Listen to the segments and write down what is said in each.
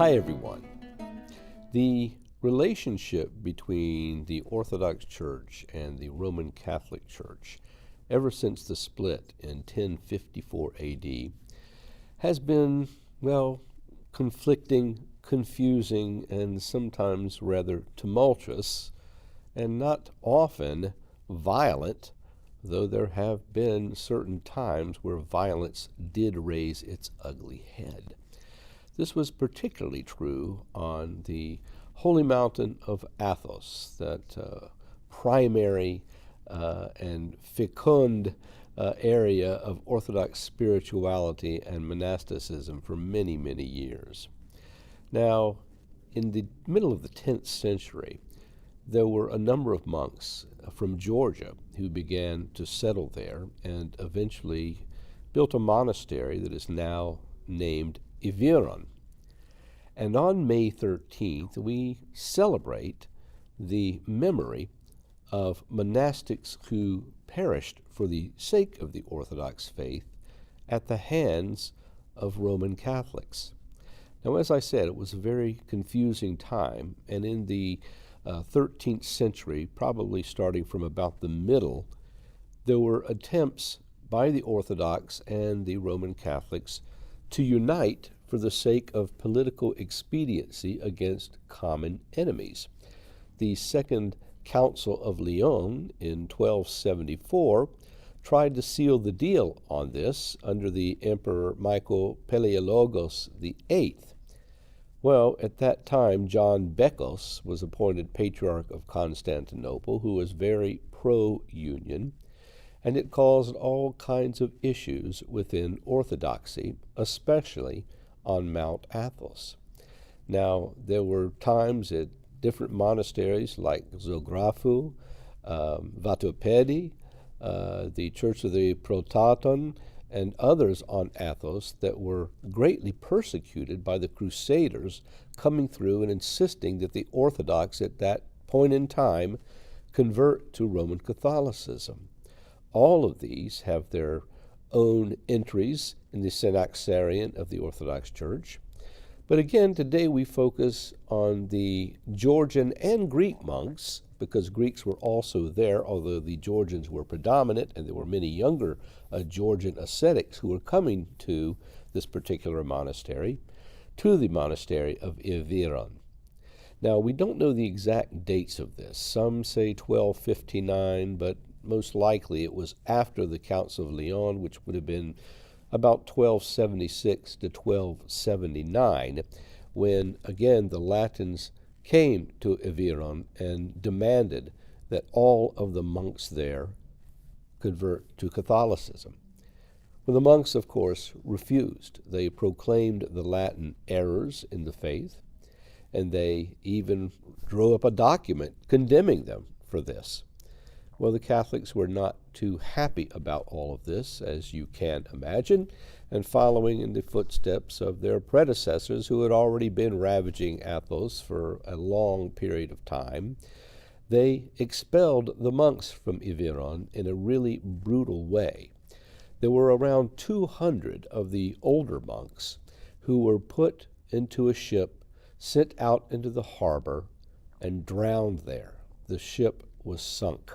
Hi everyone. The relationship between the Orthodox Church and the Roman Catholic Church, ever since the split in 1054 AD, has been, conflicting, confusing, and sometimes rather tumultuous, and not often violent, though there have been certain times where violence did raise its ugly head. This was particularly true on the holy mountain of Athos, that primary and fecund area of Orthodox spirituality and monasticism for many, many years. Now, in the middle of the 10th century, there were a number of monks from Georgia who began to settle there and eventually built a monastery that is now named Iveron. And on May 13th, we celebrate the memory of monastics who perished for the sake of the Orthodox faith at the hands of Roman Catholics. Now, as I said, it was a very confusing time, and in the 13th century, probably starting from about the middle, there were attempts by the Orthodox and the Roman Catholics to unite for the sake of political expediency against common enemies. The Second Council of Lyon in 1274 tried to seal the deal on this under the Emperor Michael Palaiologos VIII. Well, at that time, John Bekos was appointed Patriarch of Constantinople, who was very pro-union, and it caused all kinds of issues within Orthodoxy, especially on Mount Athos. Now, there were times at different monasteries like Zographou, Vatopedi, the Church of the Prototon, and others on Athos that were greatly persecuted by the Crusaders coming through and insisting that the Orthodox at that point in time convert to Roman Catholicism. All of these have their own entries in the Synaxarion of the Orthodox Church. But again, today we focus on the Georgian and Greek monks, because Greeks were also there, although the Georgians were predominant, and there were many younger Georgian ascetics who were coming to this particular monastery, to the monastery of Iveron. Now, we don't know the exact dates of this. Some say 1259, but most likely it was after the Council of Lyon, which would have been about 1276 to 1279, when, again, the Latins came to Iveron and demanded that all of the monks there convert to Catholicism. Well, the monks, of course, refused. They proclaimed the Latin errors in the faith, and they even drew up a document condemning them for this. Well, the Catholics were not too happy about all of this, as you can imagine, and following in the footsteps of their predecessors who had already been ravaging Athos for a long period of time, they expelled the monks from Iveron in a really brutal way. There were around 200 of the older monks who were put into a ship, sent out into the harbor, and drowned there. The ship was sunk.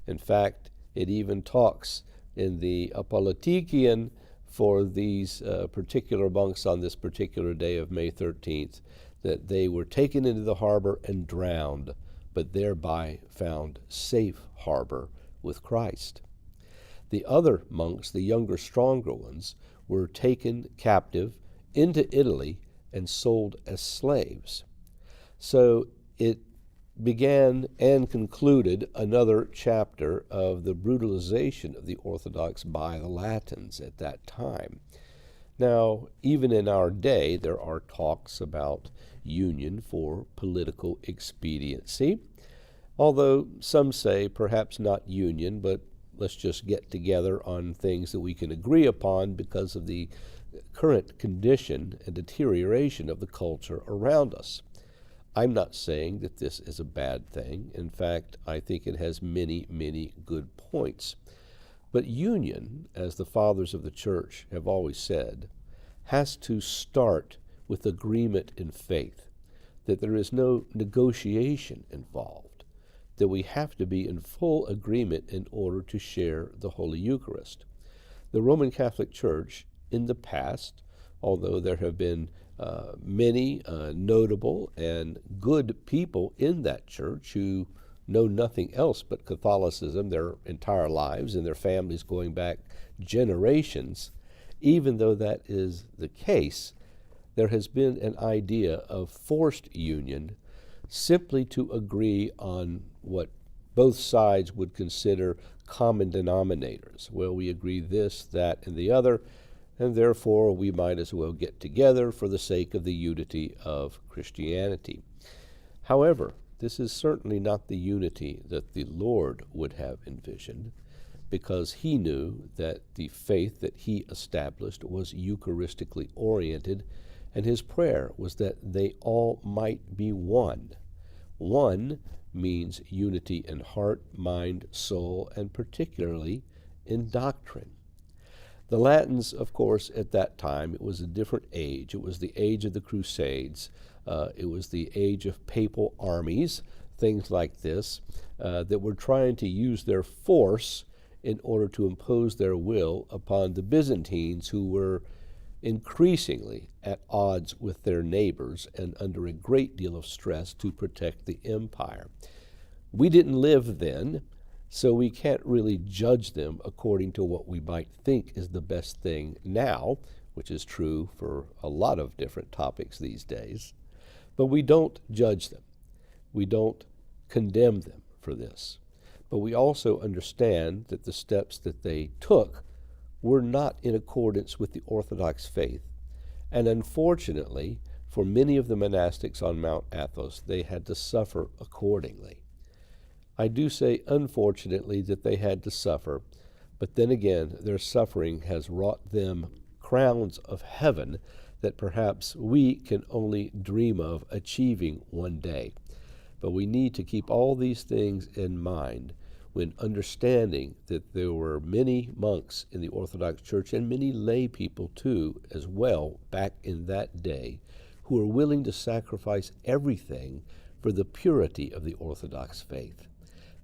In fact, it even talks in the Apologetian for these particular monks on this particular day of May 13th that they were taken into the harbor and drowned, but thereby found safe harbor with Christ. The other monks, the younger, stronger ones, were taken captive into Italy and sold as slaves. So it began and concluded another chapter of the brutalization of the Orthodox by the Latins at that time. Now, even in our day, there are talks about union for political expediency, although some say perhaps not union, but let's just get together on things that we can agree upon because of the current condition and deterioration of the culture around us. I'm not saying that this is a bad thing. In fact, I think it has many, many good points. But union, as the fathers of the church have always said, has to start with agreement in faith, that there is no negotiation involved, that we have to be in full agreement in order to share the Holy Eucharist. The Roman Catholic Church in the past, although there have been many notable and good people in that church who know nothing else but Catholicism their entire lives and their families going back generations, even though that is the case, there has been an idea of forced union simply to agree on what both sides would consider common denominators. Well, we agree this, that, and the other, and therefore we might as well get together for the sake of the unity of Christianity. However, this is certainly not the unity that the Lord would have envisioned, because he knew that the faith that he established was Eucharistically oriented, and his prayer was that they all might be one. One means unity in heart, mind, soul, and particularly in doctrine. The Latins, of course, at that time, it was a different age. It was the age of the Crusades. It was the age of papal armies, things like this, that were trying to use their force in order to impose their will upon the Byzantines, who were increasingly at odds with their neighbors and under a great deal of stress to protect the empire. We didn't live then, so we can't really judge them according to what we might think is the best thing now, which is true for a lot of different topics these days. But we don't judge them. We don't condemn them for this. But we also understand that the steps that they took were not in accordance with the Orthodox faith. And unfortunately, for many of the monastics on Mount Athos, they had to suffer accordingly. I do say unfortunately that they had to suffer, but then again, their suffering has wrought them crowns of heaven that perhaps we can only dream of achieving one day. But we need to keep all these things in mind when understanding that there were many monks in the Orthodox Church and many lay people too as well back in that day who were willing to sacrifice everything for the purity of the Orthodox faith.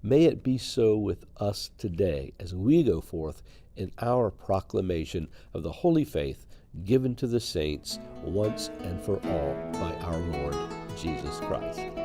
May it be so with us today as we go forth in our proclamation of the holy faith given to the saints once and for all by our Lord Jesus Christ.